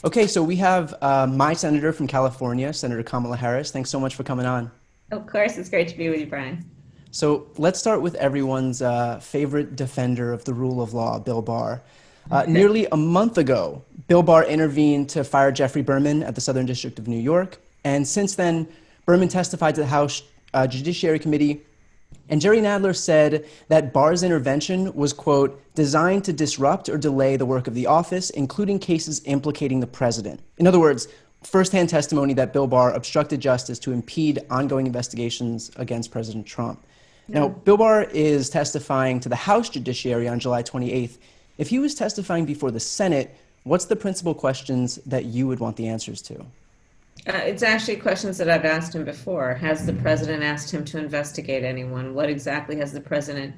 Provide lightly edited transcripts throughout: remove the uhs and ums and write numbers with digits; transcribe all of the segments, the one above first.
Okay, so we have my senator from California, Senator Kamala Harris. Thanks so much for coming on. Of course, it's great to be with you, Brian. So let's start with everyone's favorite defender of the rule of law, Bill Barr. Nearly a month ago, Bill Barr intervened to fire Jeffrey Berman at the Southern District of New York. And since then, Berman testified to the House Judiciary Committee. And Jerry Nadler said that Barr's intervention was, quote, designed to disrupt or delay the work of the office, including cases implicating the president. In other words, firsthand testimony that Bill Barr obstructed justice to impede ongoing investigations against President Trump. Now, Bill Barr is testifying to the House Judiciary on July 28th. If he was testifying before the Senate, what's the principal questions that you would want the answers to? It's actually questions that I've asked him before. Has the president asked him to investigate anyone? What exactly has the president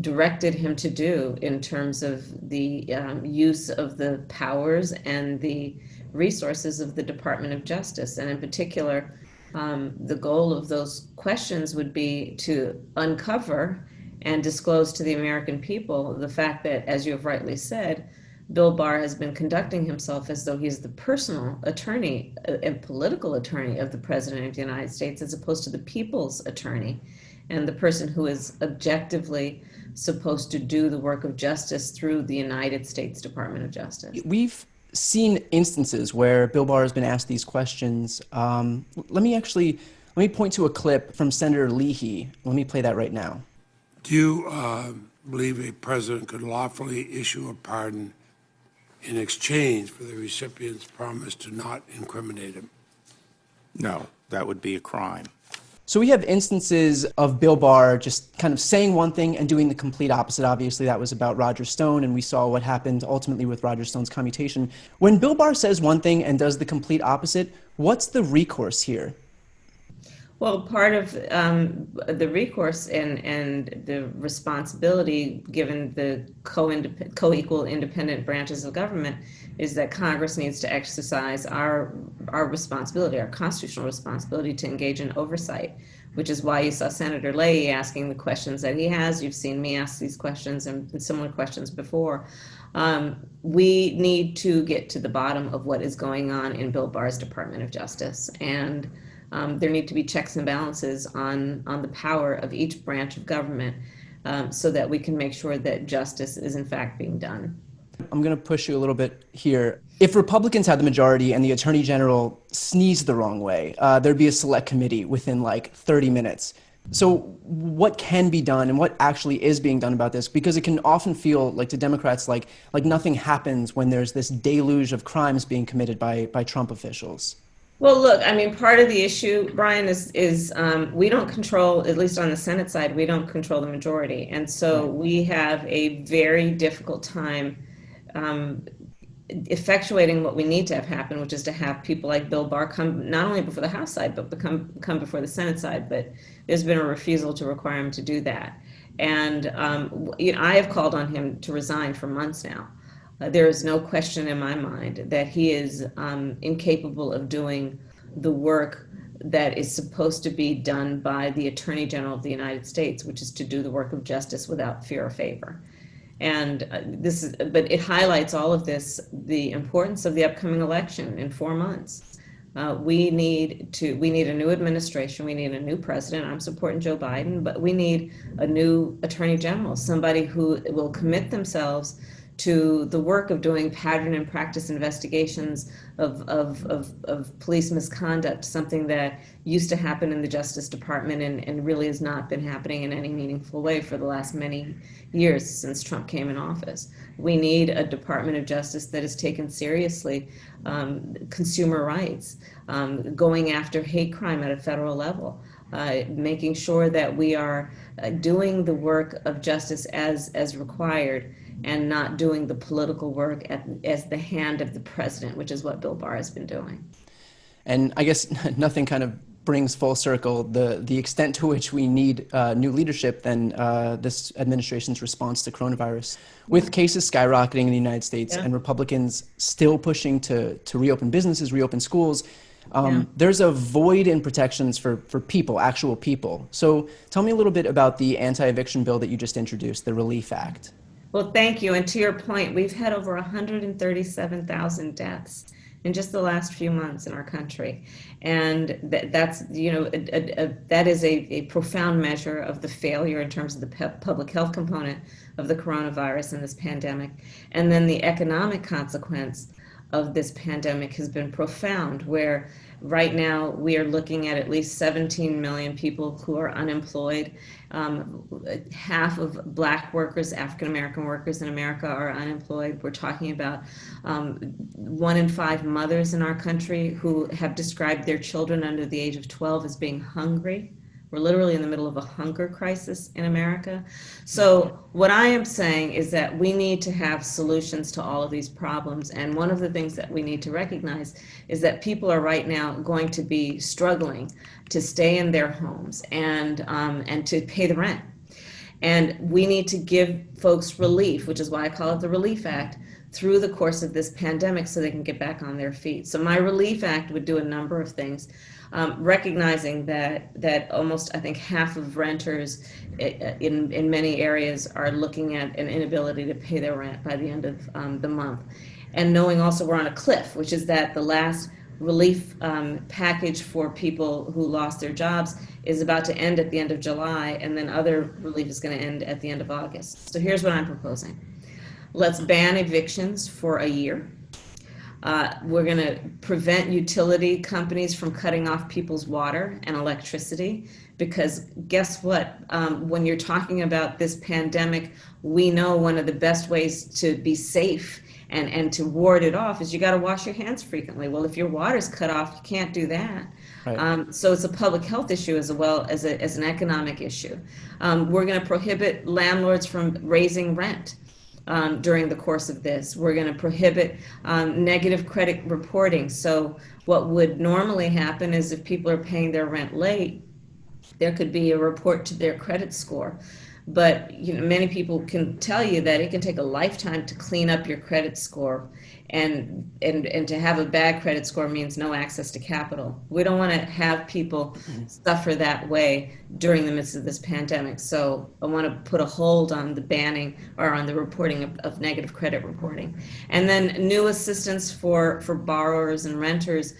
directed him to do in terms of the use of the powers and the resources of the Department of Justice? And in particular, the goal of those questions would be to uncover and disclose to the American people the fact that, as you have rightly said, Bill Barr has been conducting himself as though he's the personal attorney and political attorney of the President of the United States, as opposed to the people's attorney and the person who is objectively supposed to do the work of justice through the United States Department of Justice. We've seen instances where Bill Barr has been asked these questions. Let me point to a clip from Senator Leahy. Let me play that right now. Do you believe a president could lawfully issue a pardon in exchange for the recipient's promise to not incriminate him? No, that would be a crime. So we have instances of Bill Barr just kind of saying one thing and doing the complete opposite. Obviously, that was about Roger Stone, and we saw what happened ultimately with Roger Stone's commutation. When Bill Barr says one thing and does the complete opposite, what's the recourse here? Well, part of the recourse and the responsibility given the co-equal independent branches of government is that Congress needs to exercise our responsibility, our constitutional responsibility to engage in oversight, which is why you saw Senator Leahy asking the questions that he has. You've seen me ask these questions and similar questions before. We need to get to the bottom of what is going on in Bill Barr's Department of Justice, and there need to be checks and balances on the power of each branch of government so that we can make sure that justice is in fact being done. I'm going to push you a little bit here. If Republicans had the majority and the Attorney General sneezed the wrong way, there'd be a select committee within like 30 minutes. So what can be done and what actually is being done about this? Because it can often feel like to Democrats like nothing happens when there's this deluge of crimes being committed by Trump officials. Well, look, I mean, part of the issue, Brian, is we don't control, at least on the Senate side, we don't control the majority. And so we have a very difficult time effectuating what we need to have happen, which is to have people like Bill Barr come not only before the House side, but come before the Senate side. But there's been a refusal to require him to do that. And I have called on him to resign for months now. There is no question in my mind that he is incapable of doing the work that is supposed to be done by the Attorney General of the United States, which is to do the work of justice without fear or favor. And but it highlights all of this, the importance of the upcoming election in 4 months. We need a new administration. We need a new president. I'm supporting Joe Biden, but we need a new Attorney General, somebody who will commit themselves to the work of doing pattern and practice investigations of police misconduct, something that used to happen in the Justice Department and really has not been happening in any meaningful way for the last many years since Trump came in office. We need a Department of Justice that is taken seriously, consumer rights, going after hate crime at a federal level, making sure that we are doing the work of justice as required, and not doing the political work as the hand of the president, which is what Bill Barr has been doing. And I guess nothing kind of brings full circle the extent to which we need new leadership than this administration's response to coronavirus. With cases skyrocketing in the United States and Republicans still pushing to reopen businesses, reopen schools, there's a void in protections for people, actual people. So tell me a little bit about the anti-eviction bill that you just introduced, the Relief Act. Well, thank you. And to your point, we've had over 137,000 deaths in just the last few months in our country. And that's, that is a profound measure of the failure in terms of the public health component of the coronavirus and this pandemic. And then the economic consequence of this pandemic has been profound, where right now we are looking at least 17 million people who are unemployed. Half of Black workers, African American workers in America are unemployed. We're talking about 1 in 5 mothers in our country who have described their children under the age of 12 as being hungry. We're literally in the middle of a hunger crisis in America. So what I am saying is that we need to have solutions to all of these problems. And one of the things that we need to recognize is that people are right now going to be struggling to stay in their homes and to pay the rent. And we need to give folks relief, which is why I call it the Relief Act, through the course of this pandemic so they can get back on their feet. So my Relief Act would do a number of things. Recognizing that almost, I think, half of renters in many areas are looking at an inability to pay their rent by the end of the month. And knowing also we're on a cliff, which is that the last relief package for people who lost their jobs is about to end at the end of July, and then other relief is going to end at the end of August. So here's what I'm proposing. Let's ban evictions for a year. We're going to prevent utility companies from cutting off people's water and electricity, because guess what? When you're talking about this pandemic, we know one of the best ways to be safe and to ward it off is you got to wash your hands frequently. Well, if your water's cut off, you can't do that. Right. So it's a public health issue as well as an economic issue. We're going to prohibit landlords from raising rent. During the course of this. We're going to prohibit negative credit reporting. So what would normally happen is if people are paying their rent late, there could be a report to their credit score. But many people can tell you that it can take a lifetime to clean up your credit score, and to have a bad credit score means no access to capital. We don't want to have people suffer that way during the midst of this pandemic. So I want to put a hold on the banning or on the reporting of negative credit reporting. And then new assistance for borrowers and renters,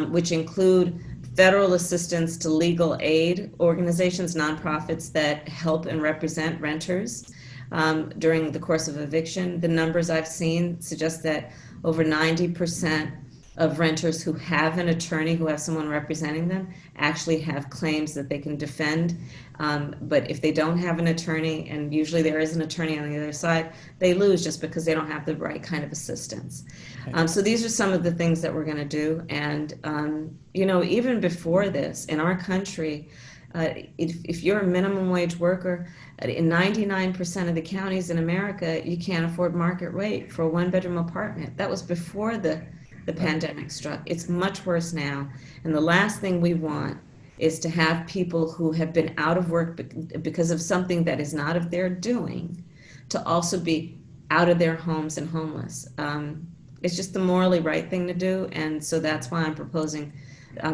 which include federal assistance to legal aid organizations, nonprofits that help and represent renters during the course of eviction. The numbers I've seen suggest that over 90% of renters who have an attorney, who have someone representing them, actually have claims that they can defend. But if they don't have an attorney, and usually there is an attorney on the other side, they lose just because they don't have the right kind of assistance. So these are some of the things that we're going to do. And, even before this, in our country, if you're a minimum wage worker, in 99% of the counties in America, you can't afford market rate for a one-bedroom apartment. That was before the pandemic struck. It's much worse now. And the last thing we want is to have people who have been out of work because of something that is not of their doing to also be out of their homes and homeless. It's just the morally right thing to do. And so that's why I'm proposing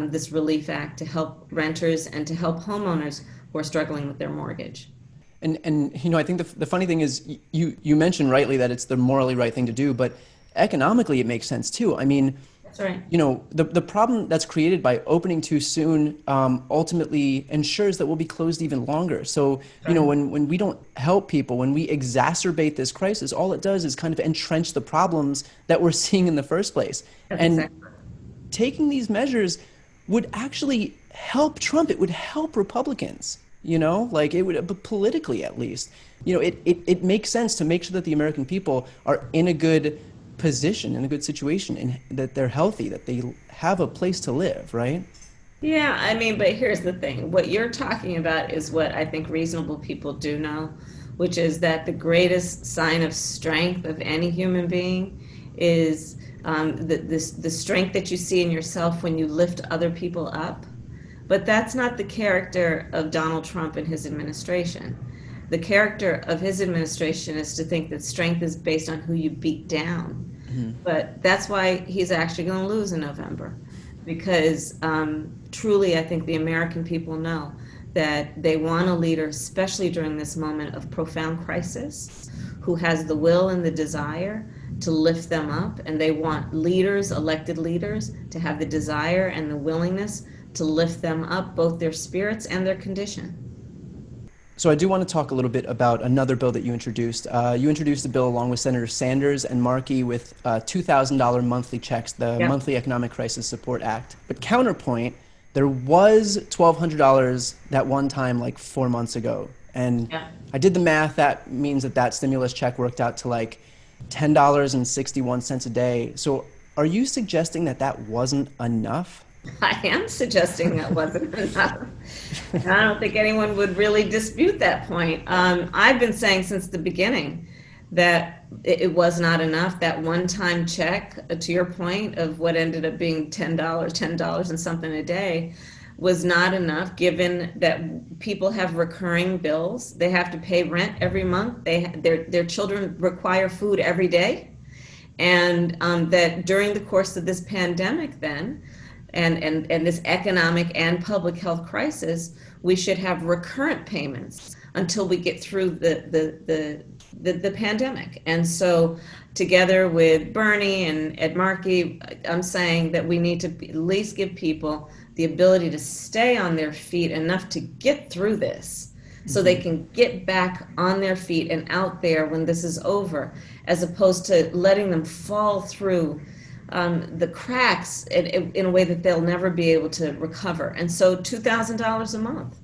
this Relief Act to help renters and to help homeowners who are struggling with their mortgage. And I think the funny thing is you mentioned rightly that it's the morally right thing to do, but economically it makes sense too. I mean, that's right. The problem that's created by opening too soon ultimately ensures that we'll be closed even longer. So, when we don't help people, when we exacerbate this crisis, all it does is kind of entrench the problems that we're seeing in the first place. That's and exactly. Taking these measures would actually help Trump. It would help Republicans. It would, politically at least. It makes sense to make sure that the American people are in a good position, in a good situation, and that they're healthy, that they have a place to live, right? Yeah, I mean, but here's the thing. What you're talking about is what I think reasonable people do know, which is that the greatest sign of strength of any human being is the strength that you see in yourself when you lift other people up. But that's not the character of Donald Trump and his administration. The character of his administration is to think that strength is based on who you beat down. Mm-hmm. But that's why he's actually going to lose in November, because truly I think the American people know that they want a leader, especially during this moment of profound crisis, who has the will and the desire to lift them up, and they want leaders, elected leaders, to have the desire and the willingness to lift them up, both their spirits and their condition. So I do want to talk a little bit about another bill that you introduced. You introduced a bill along with Senator Sanders and Markey with $2,000 monthly checks, the Yep. Monthly Economic Crisis Support Act. But counterpoint, there was $1,200 that one time like 4 months ago. And Yeah. I did the math. That means that stimulus check worked out to like $10.61 a day. So are you suggesting that wasn't enough? I am suggesting that wasn't enough. And I don't think anyone would really dispute that point. I've been saying since the beginning that it was not enough. That one-time check, to your point, of what ended up being $10 and something a day, was not enough, given that people have recurring bills. They have to pay rent every month. Their children require food every day. And that during the course of this pandemic then, and this economic and public health crisis, we should have recurrent payments until we get through the pandemic. And so together with Bernie and Ed Markey, I'm saying that we need to at least give people the ability to stay on their feet enough to get through this, so they can get back on their feet and out there when this is over, as opposed to letting them fall through the cracks in a way that they'll never be able to recover. And so $2,000 a month,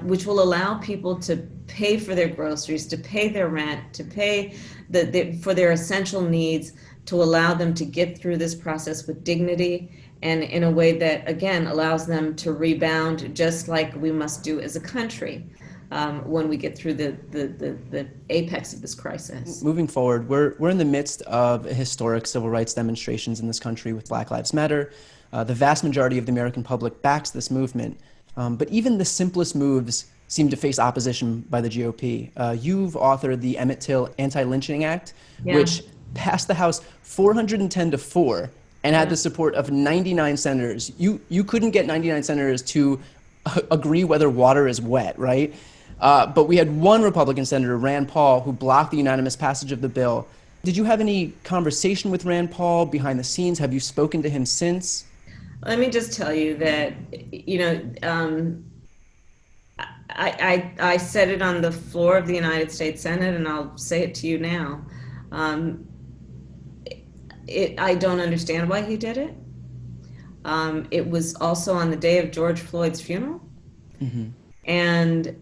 which will allow people to pay for their groceries, to pay their rent, to pay for their essential needs, to allow them to get through this process with dignity and in a way that, again, allows them to rebound, just like we must do as a country when we get through the apex of this crisis. Moving forward, we're in the midst of historic civil rights demonstrations in this country with Black Lives Matter. The vast majority of the American public backs this movement, but even the simplest moves seem to face opposition by the GOP. You've authored the Emmett Till Anti-Lynching Act, which passed the House 410-4 and had the support of 99 senators. You couldn't get 99 senators to agree whether water is wet, right? But we had one Republican senator, Rand Paul, who blocked the unanimous passage of the bill. Did you have any conversation with Rand Paul behind the scenes? Have you spoken to him since? Let me just tell you that, I said it on the floor of the United States Senate, and I'll say it to you now. I don't understand why he did it. It was also on the day of George Floyd's funeral. Mm-hmm. And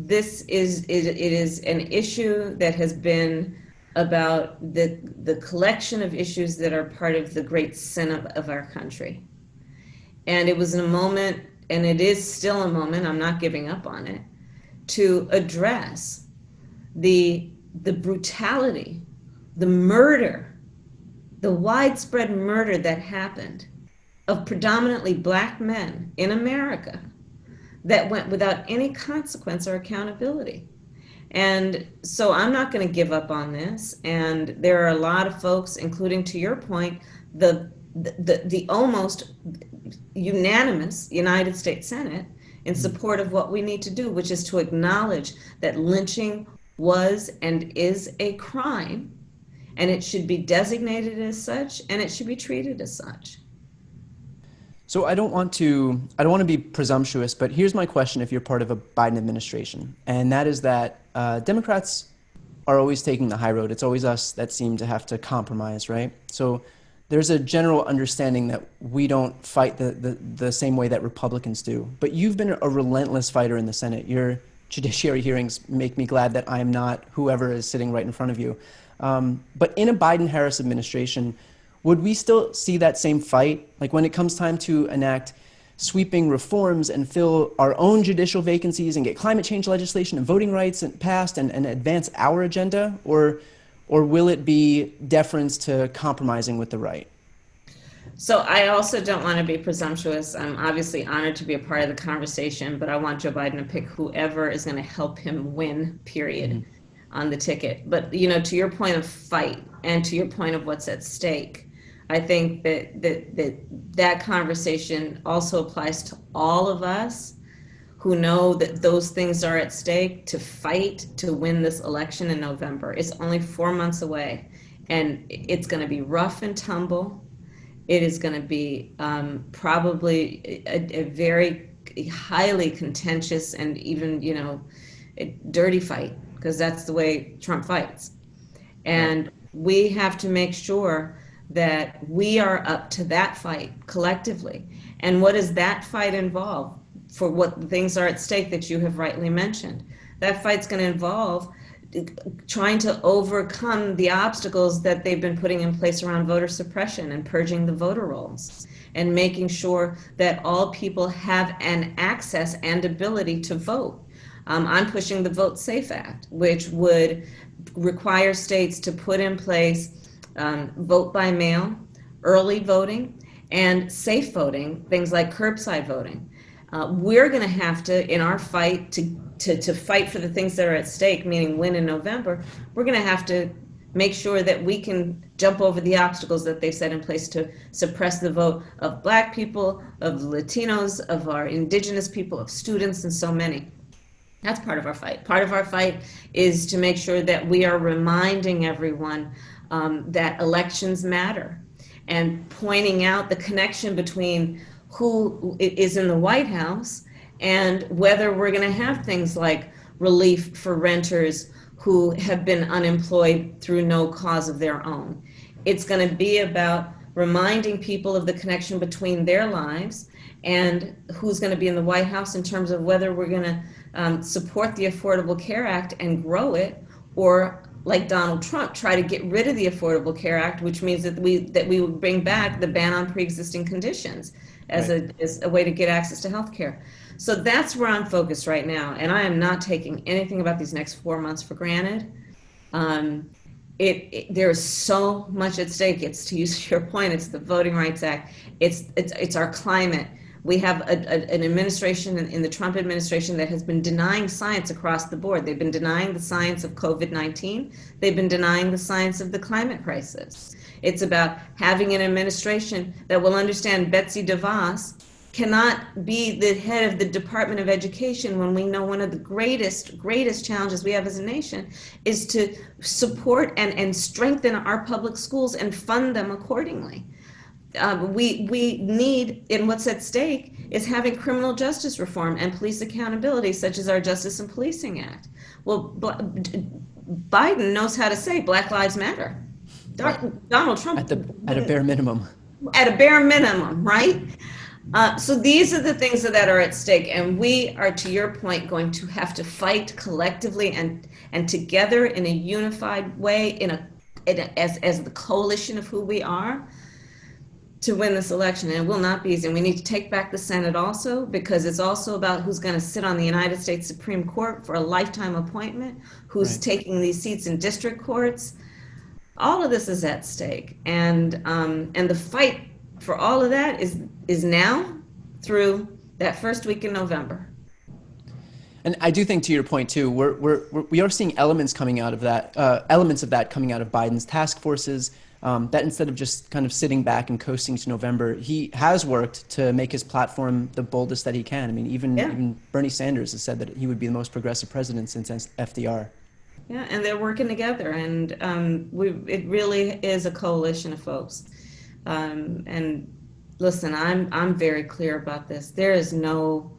it is an issue that has been about the collection of issues that are part of the great sin of our country. And it was a moment, and it is still a moment, I'm not giving up on it, to address the brutality, the murder, the widespread murder that happened of predominantly Black men in America that went without any consequence or accountability. And so I'm not going to give up on this. And there are a lot of folks, including, to your point, the almost unanimous United States Senate in support of what we need to do, which is to acknowledge that lynching was and is a crime, and it should be designated as such, and it should be treated as such. So I don't want to be presumptuous, but here's my question if you're part of a Biden administration, and that is that Democrats are always taking the high road. It's always us that seem to have to compromise, right? So there's a general understanding that we don't fight the same way that Republicans do. But you've been a relentless fighter in the Senate. Your judiciary hearings make me glad that I am not whoever is sitting right in front of you. But in a Biden-Harris administration, would we still see that same fight? Like when it comes time to enact sweeping reforms and fill our own judicial vacancies and get climate change legislation and voting rights passed and advance our agenda? Or will it be deference to compromising with the right? So I also don't want to be presumptuous. I'm obviously honored to be a part of the conversation, but I want Joe Biden to pick whoever is going to help him win, period, on the ticket. But, to your point of fight and to your point of what's at stake, I think that conversation also applies to all of us who know that those things are at stake to fight to win this election in November. It's only 4 months away, and it's going to be rough and tumble. It is going to be probably a very highly contentious and even, a dirty fight, because that's the way Trump fights. And we have to make sure that we are up to that fight collectively. And what does that fight involve for what things are at stake that you have rightly mentioned? That fight's going to involve trying to overcome the obstacles that they've been putting in place around voter suppression and purging the voter rolls and making sure that all people have an access and ability to vote. I'm pushing the Vote Safe Act, which would require states to put in place vote by mail, early voting, and safe voting, things like curbside voting. We're going to have to, in our fight to fight for the things that are at stake, meaning win in November, we're going to have to make sure that we can jump over the obstacles that they've set in place to suppress the vote of Black people, of Latinos, of our indigenous people, of students, and so many. That's part of our fight. Part of our fight is to make sure that we are reminding everyone that elections matter, and pointing out the connection between who is in the White House and whether we're going to have things like relief for renters who have been unemployed through no cause of their own. It's going to be about reminding people of the connection between their lives and who's going to be in the White House in terms of whether we're going to support the Affordable Care Act and grow it, or like Donald Trump, try to get rid of the Affordable Care Act, which means that we would bring back the ban on pre-existing conditions as a way to get access to health care. So that's where I'm focused right now, and I am not taking anything about these next 4 months for granted. There is so much at stake. It's, to use your point, it's the Voting Rights Act. It's our climate. We have an administration in the Trump administration that has been denying science across the board. They've been denying the science of COVID-19. They've been denying the science of the climate crisis. It's about having an administration that will understand Betsy DeVos cannot be the head of the Department of Education when we know one of the greatest challenges we have as a nation is to support and strengthen our public schools and fund them accordingly. We need, and what's at stake is having criminal justice reform and police accountability, such as our Justice and Policing Act. Well, Biden knows how to say Black Lives Matter. Donald Trump at a bare minimum. At a bare minimum, right? So these are the things that are at stake, and we are, to your point, going to have to fight collectively and together in a unified way, as the coalition of who we are, to win this election. And it will not be easy. And we need to take back the Senate also, because it's also about who's going to sit on the United States Supreme Court for a lifetime appointment, who's taking these seats in district courts. All of this is at stake, and the fight for all of that is now through that first week in November. And I do think, to your point too, we are seeing elements coming out of that, elements of that coming out of Biden's task forces. That instead of just kind of sitting back and coasting to November, he has worked to make his platform the boldest that he can. I mean, even Bernie Sanders has said that he would be the most progressive president since FDR. Yeah, and they're working together, and it really is a coalition of folks. And listen, I'm very clear about this. There is no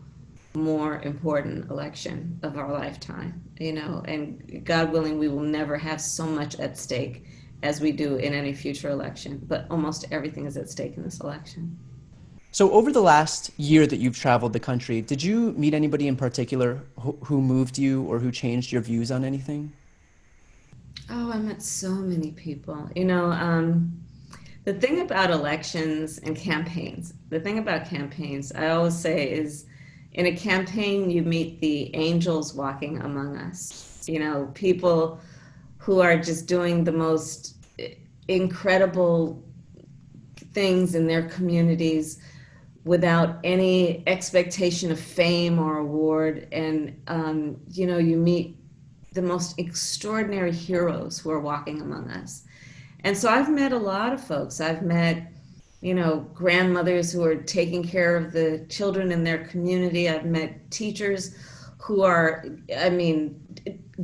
more important election of our lifetime, and God willing, we will never have so much at stake as we do in any future election, but almost everything is at stake in this election. So over the last year that you've traveled the country, did you meet anybody in particular who moved you or who changed your views on anything? Oh, I met so many people. The thing about elections and campaigns, I always say, is in a campaign, you meet the angels walking among us. People who are just doing the most incredible things in their communities without any expectation of fame or award. And, you meet the most extraordinary heroes who are walking among us. And so I've met a lot of folks. I've met, grandmothers who are taking care of the children in their community. I've met teachers who are,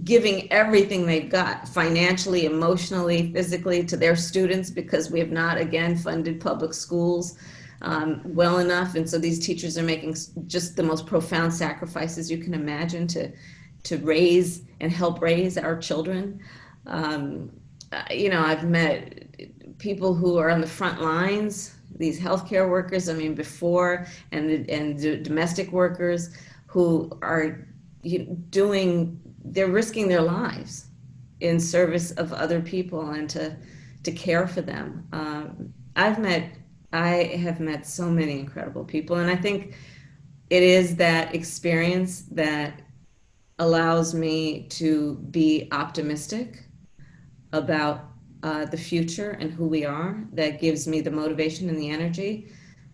giving everything they've got financially, emotionally, physically to their students, because we have not, again, funded public schools well enough. And so these teachers are making just the most profound sacrifices you can imagine to raise and help raise our children. I've met people who are on the front lines, these healthcare workers, before, and the domestic workers who are they're risking their lives in service of other people and to care for them. I have met so many incredible people, and I think it is that experience that allows me to be optimistic about the future and who we are, that gives me the motivation and the energy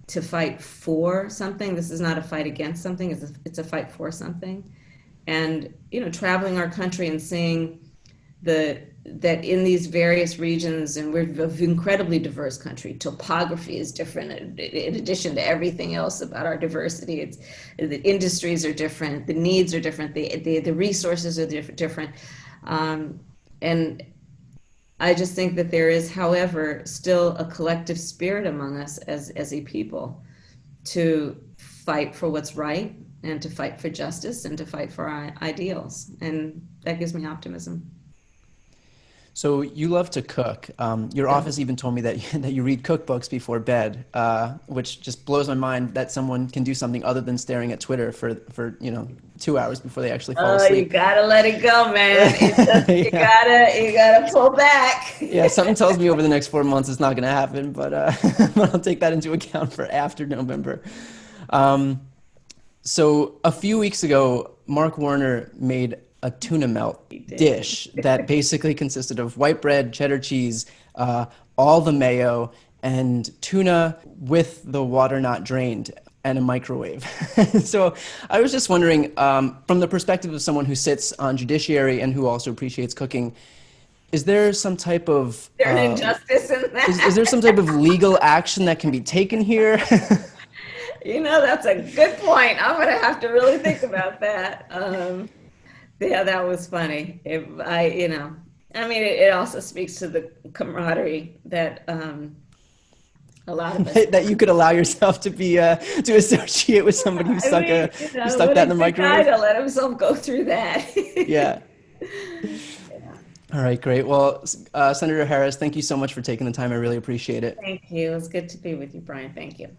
to fight for something. This is not a fight against something, it's a fight for something. And, traveling our country and seeing that in these various regions, and we're an incredibly diverse country, topography is different in addition to everything else about our diversity. The industries are different, the needs are different, the resources are different. And I just think that there is, however, still a collective spirit among us as a people to fight for what's right, and to fight for justice, and to fight for our ideals. And that gives me optimism. So you love to cook. Your office even told me that you read cookbooks before bed, which just blows my mind that someone can do something other than staring at Twitter for 2 hours before they actually fall asleep. You gotta let it go, man. You gotta pull back. Yeah, something tells me over the next 4 months it's not going to happen, but I'll take that into account for after November. So a few weeks ago, Mark Warner made a tuna melt dish that basically consisted of white bread, cheddar cheese, all the mayo, and tuna with the water not drained, and a microwave. So I was just wondering, from the perspective of someone who sits on judiciary and who also appreciates cooking, is there some type of injustice in that? Is there some type of legal action that can be taken here? That's a good point. I'm gonna have to really think about that. Yeah, that was funny. It also speaks to the camaraderie that a lot of us that you could allow yourself to be to associate with somebody who stuck that in the microwave. To let himself go through that. Yeah. All right, great. Well, Senator Harris, thank you so much for taking the time. I really appreciate it. Thank you. It was good to be with you, Brian. Thank you.